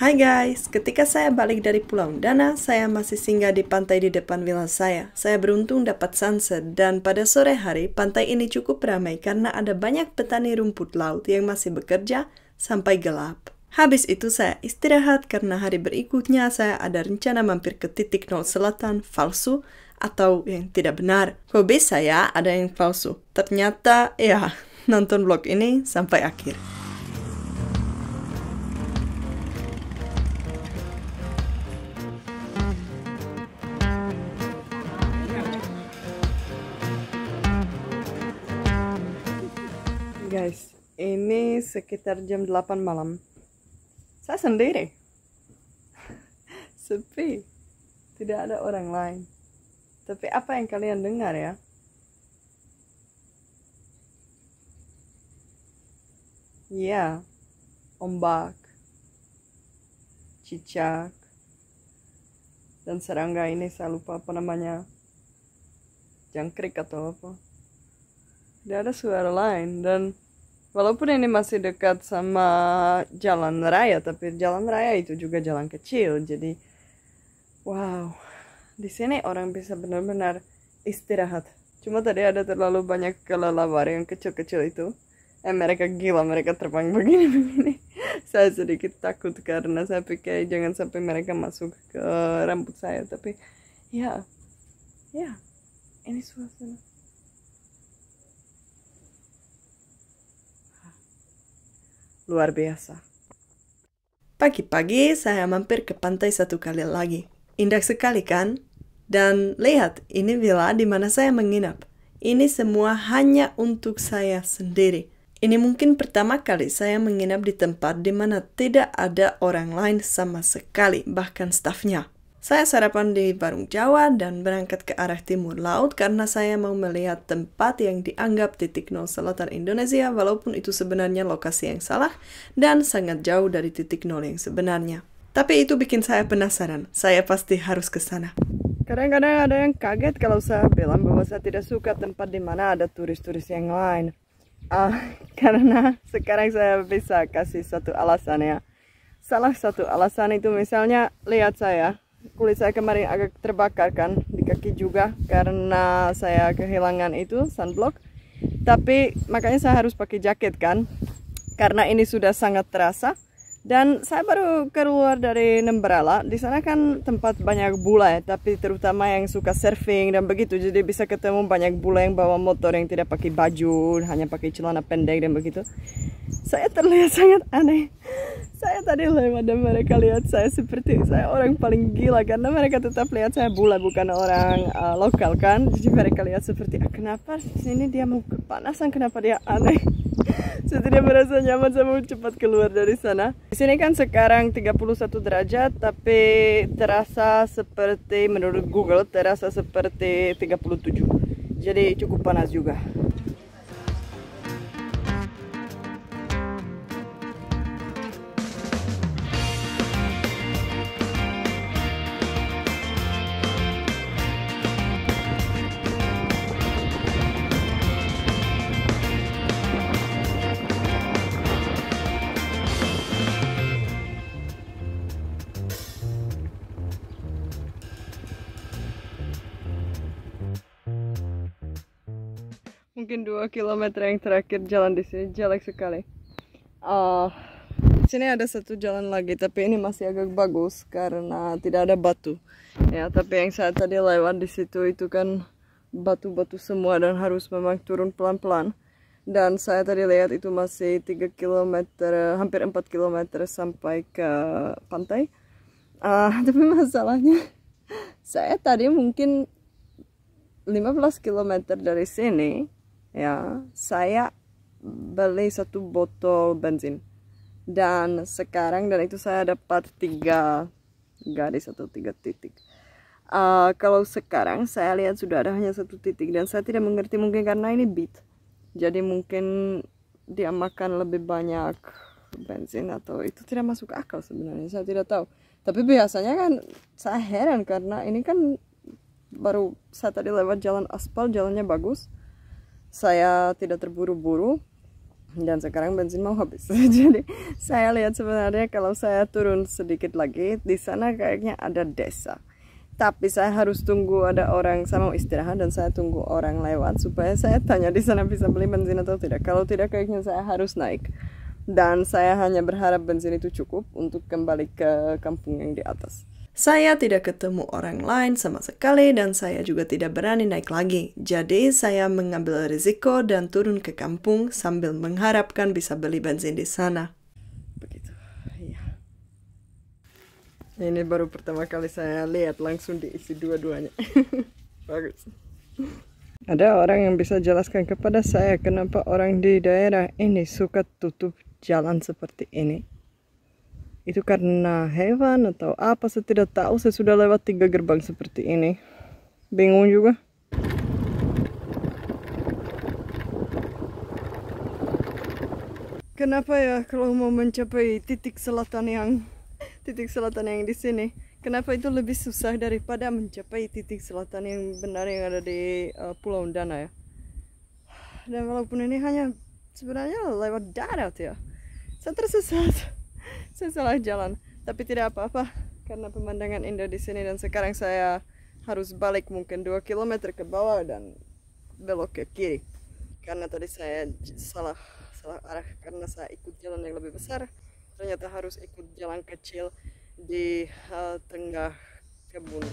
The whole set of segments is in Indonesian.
Hai guys, ketika saya balik dari Pulau Undana, saya masih singgah di pantai di depan villa saya. Saya beruntung dapat sunset dan pada sore hari pantai ini cukup ramai karena ada banyak petani rumput laut yang masih bekerja sampai gelap. Habis itu saya istirahat karena hari berikutnya saya ada rencana mampir ke titik nol selatan palsu atau yang tidak benar. Hobi saya ada yang palsu. Ternyata ya, nonton vlog ini sampai akhir. Guys, ini sekitar jam 8 malam. Saya sendiri. Sepi. Tidak ada orang lain. Tapi apa yang kalian dengar ya? Ya, ombak, cicak, dan serangga ini saya lupa apa namanya. Jangkrik atau apa. Tidak ada suara lain dan walaupun ini masih dekat sama jalan raya, tapi jalan raya itu juga jalan kecil. Jadi, wow, di sini orang bisa benar-benar istirahat. Cuma tadi ada terlalu banyak kelelawar yang kecil-kecil itu. Mereka gila, mereka terbang begini-begini. Saya sedikit takut karena saya pikir jangan sampai mereka masuk ke rambut saya. Tapi, ya, ini suasana. Luar biasa. Pagi-pagi saya mampir ke pantai satu kali lagi. Indah sekali kan? Dan lihat, ini villa di mana saya menginap. Ini semua hanya untuk saya sendiri. Ini mungkin pertama kali saya menginap di tempat di mana tidak ada orang lain sama sekali, bahkan stafnya. Saya sarapan di Warung Jawa dan berangkat ke arah timur laut karena saya mau melihat tempat yang dianggap titik nol selatan Indonesia walaupun itu sebenarnya lokasi yang salah dan sangat jauh dari titik nol yang sebenarnya. Tapi itu bikin saya penasaran, saya pasti harus ke sana. Kadang-kadang ada yang kaget kalau saya bilang bahwa saya tidak suka tempat di mana ada turis-turis yang lain. Karena sekarang saya bisa kasih satu alasan ya. Salah satu alasan itu misalnya lihat saya. Kulit saya kemarin agak terbakar kan di kaki juga karena saya kehilangan itu sunblock. Tapi makanya saya harus pakai jaket kan karena ini sudah sangat terasa. Dan saya baru keluar dari Nembrala. Di sana kan tempat banyak bule, tapi terutama yang suka surfing dan begitu. Jadi bisa ketemu banyak bule yang bawa motor yang tidak pakai baju, hanya pakai celana pendek dan begitu. Saya terlihat sangat aneh. Saya tadi lewat dan mereka lihat saya seperti saya orang paling gila karena mereka tetap lihat saya bule bukan orang lokal kan. Jadi mereka lihat seperti kenapa sini dia mau kepanasan, kenapa dia aneh. Saya tidak merasa nyaman, saya mau cepat keluar dari sana. Di sini kan sekarang 31 derajat, tapi terasa seperti menurut Google terasa seperti 37. Jadi cukup panas juga. Mungkin 2 kilometer yang terakhir jalan di sini jelek sekali. Di sini ada satu jalan lagi, tapi ini masih agak bagus karena tidak ada batu. Ya, tapi yang saya tadi lewat di situ itu kan batu-batu semua dan harus memang turun pelan-pelan. Dan saya tadi lihat itu masih 3 kilometer, hampir 4 kilometer sampai ke pantai. Tapi masalahnya saya tadi mungkin 15 kilometer dari sini. Ya, saya beli 1 botol bensin dan sekarang itu saya dapat 3 garis atau 3 titik. Kalau sekarang saya lihat sudah ada hanya 1 titik dan saya tidak mengerti mungkin karena ini beat. Jadi mungkin dia makan lebih banyak bensin atau itu tidak masuk akal sebenarnya, saya tidak tahu. Tapi biasanya kan saya heran karena ini kan baru saya tadi lewat jalan aspal, jalannya bagus. Saya tidak terburu-buru Dan sekarang bensin mau habis. Jadi saya lihat sebenarnya kalau saya turun sedikit lagi, di sana kayaknya ada desa. Tapi saya harus tunggu ada orang, saya mau istirahat dan saya tunggu orang lewat supaya saya tanya di sana bisa beli bensin atau tidak. Kalau tidak kayaknya saya harus naik. Dan saya hanya berharap bensin itu cukup untuk kembali ke kampung yang di atas. Saya tidak ketemu orang lain sama sekali dan saya juga tidak berani naik lagi. Jadi saya mengambil risiko dan turun ke kampung sambil mengharapkan bisa beli bensin di sana. Begitu. Iya. Ini baru pertama kali saya lihat langsung diisi dua-duanya. Bagus. Ada orang yang bisa jelaskan kepada saya kenapa orang di daerah ini suka tutup jalan seperti ini? Itu karena hewan atau apa, saya tidak tahu. Saya sudah lewat 3 gerbang seperti ini. Bingung juga. Kenapa ya kalau mau mencapai titik selatan yang di sini, kenapa itu lebih susah daripada mencapai titik selatan yang benar yang ada di Pulau Dana ya? Dan walaupun ini hanya sebenarnya lewat darat ya, saya tersesat. Saya salah jalan, tapi tidak apa-apa karena pemandangan indah di sini. Dan sekarang saya harus balik mungkin 2 km ke bawah dan belok ke kiri karena tadi saya salah arah karena saya ikut jalan yang lebih besar. Ternyata harus ikut jalan kecil di tengah kebun.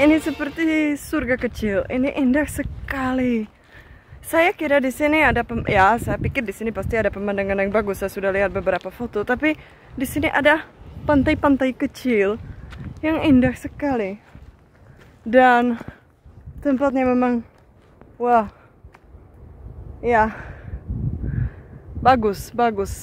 Ini seperti surga kecil. Ini indah sekali. Saya kira di sini ada saya pikir di sini pasti ada pemandangan yang bagus. Saya sudah lihat beberapa foto, tapi di sini ada pantai-pantai kecil yang indah sekali. Dan tempatnya memang wah. Ya. Bagus.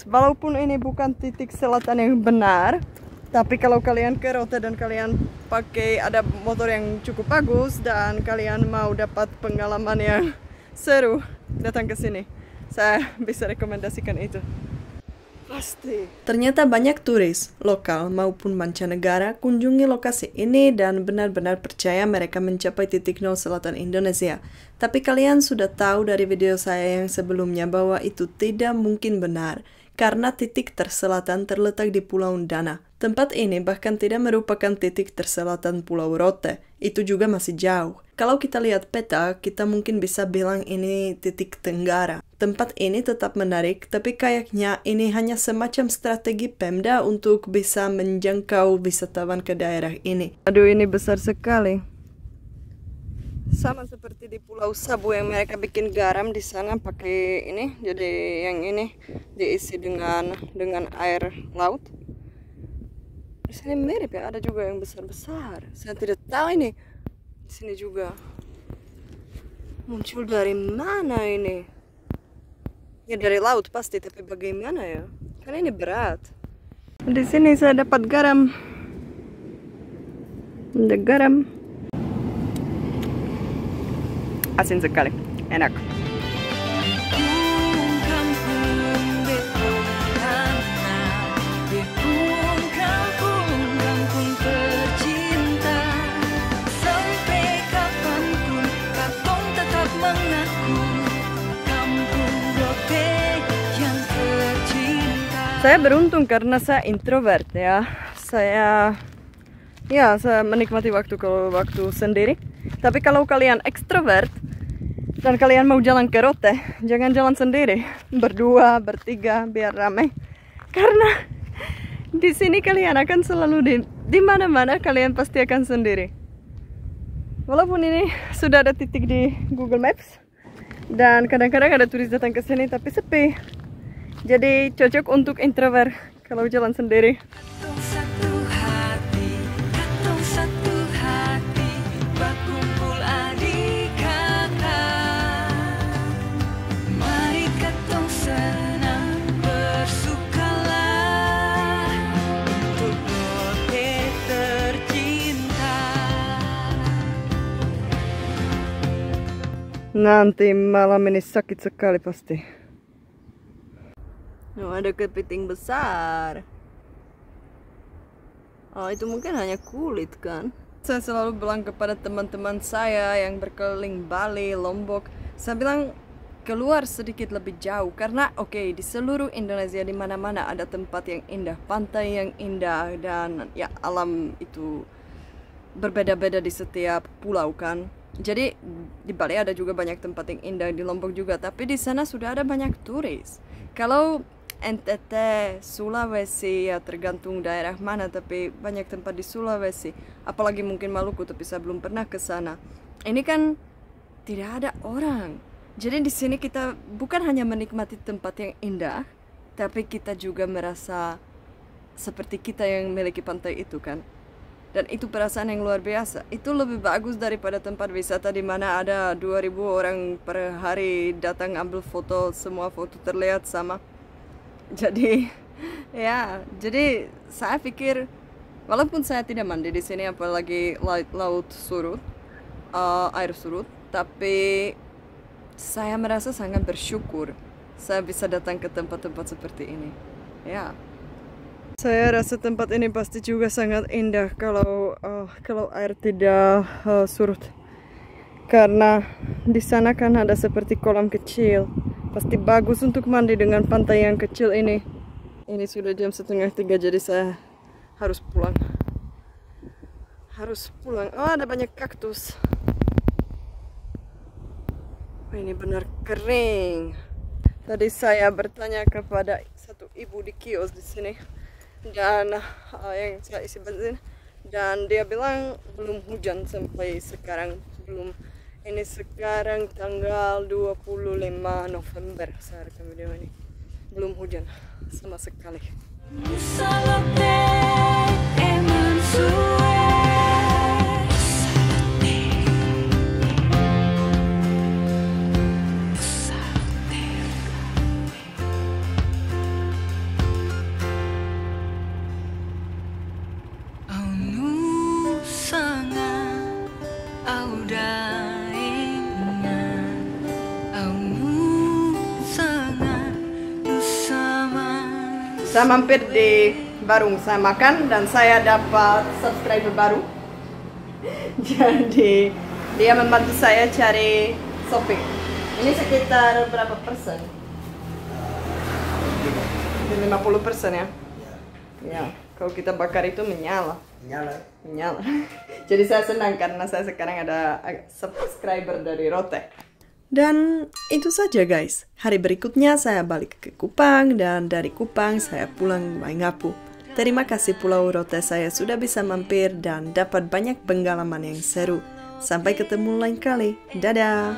Walaupun ini bukan titik selatan yang benar, tapi kalau kalian ke Rote dan kalian pakai ada motor yang cukup bagus dan kalian mau dapat pengalaman yang seru, datang ke sini. Saya bisa rekomendasikan itu. Pasti. Ternyata banyak turis, lokal maupun mancanegara, kunjungi lokasi ini dan benar-benar percaya mereka mencapai titik nol selatan Indonesia. Tapi kalian sudah tahu dari video saya yang sebelumnya bahwa itu tidak mungkin benar. Karena titik terselatan terletak di Pulau Dana. Tempat ini bahkan tidak merupakan titik terselatan Pulau Rote. Itu juga masih jauh. Kalau kita lihat peta, kita mungkin bisa bilang ini titik tenggara. Tempat ini tetap menarik, tapi kayaknya ini hanya semacam strategi Pemda untuk bisa menjangkau wisatawan ke daerah ini. Aduh, ini besar sekali. Sama seperti di Pulau Sabu yang mereka bikin garam di sana pakai ini, jadi yang ini diisi dengan air laut. Di sini mirip ya, ada juga yang besar-besar. Saya tidak tahu ini. Di sini juga muncul dari mana ini? Ya dari laut pasti, tapi bagaimana ya? Karena ini berat. Di sini saya dapat garam. Ada garam. Asin sekali, enak. Saya beruntung karena saya introvert ya. Saya menikmati waktu sendiri. Tapi kalau kalian ekstrovert dan kalian mau jalan ke Rote, jangan jalan sendiri, berdua, bertiga, biar ramai. Karena di sini kalian akan selalu di mana-mana kalian pasti akan sendiri. Walaupun ini sudah ada titik di Google Maps dan kadang-kadang ada turis datang ke sini tapi sepi. Jadi cocok untuk introvert kalau jalan sendiri. Nanti malam ini sakit sekali pasti. Oh, ada kepiting besar. Oh, itu mungkin hanya kulit kan? Saya selalu bilang kepada teman-teman saya yang berkeliling Bali, Lombok, saya bilang keluar sedikit lebih jauh karena oke, di seluruh Indonesia di mana-mana ada tempat yang indah, pantai yang indah dan ya alam itu berbeda-beda di setiap pulau kan. Jadi di Bali ada juga banyak tempat yang indah, di Lombok juga, tapi di sana sudah ada banyak turis. Kalau NTT, Sulawesi ya tergantung daerah mana, tapi banyak tempat di Sulawesi, apalagi mungkin Maluku, tapi saya belum pernah ke sana. Ini kan tidak ada orang. Jadi di sini kita bukan hanya menikmati tempat yang indah, tapi kita juga merasa seperti kita yang memiliki pantai itu kan. Dan itu perasaan yang luar biasa. Itu lebih bagus daripada tempat wisata di mana ada 2000 orang per hari datang ambil foto, semua foto terlihat sama. Jadi ya, jadi saya pikir walaupun saya tidak mandi di sini apalagi laut surut, air surut, tapi saya merasa sangat bersyukur saya bisa datang ke tempat-tempat seperti ini. Ya. Saya rasa tempat ini pasti juga sangat indah kalau air tidak surut. Karena di sana kan ada seperti kolam kecil. Pasti bagus untuk mandi dengan pantai yang kecil ini. Ini sudah jam 2:30 jadi saya harus pulang. Oh, ada banyak kaktus. Oh, ini benar kering. Tadi saya bertanya kepada satu ibu di kios di sini. Dan yang saya isi bensin dan dia bilang belum hujan sampai sekarang, belum. Ini sekarang tanggal 25 November saya rekam video ini, belum hujan sama sekali. Saya mampir di Barung, saya makan dan saya dapat subscriber baru. Jadi dia membantu saya cari shopping. Ini sekitar berapa persen? 50% ya? Ya, kalau kita bakar itu menyala. Menyala. Jadi saya senang karena saya sekarang ada subscriber dari Rote. Dan itu saja guys, hari berikutnya saya balik ke Kupang dan dari Kupang saya pulang Waingapu. Terima kasih Pulau Rote saya sudah bisa mampir dan dapat banyak pengalaman yang seru. Sampai ketemu lain kali, dadah!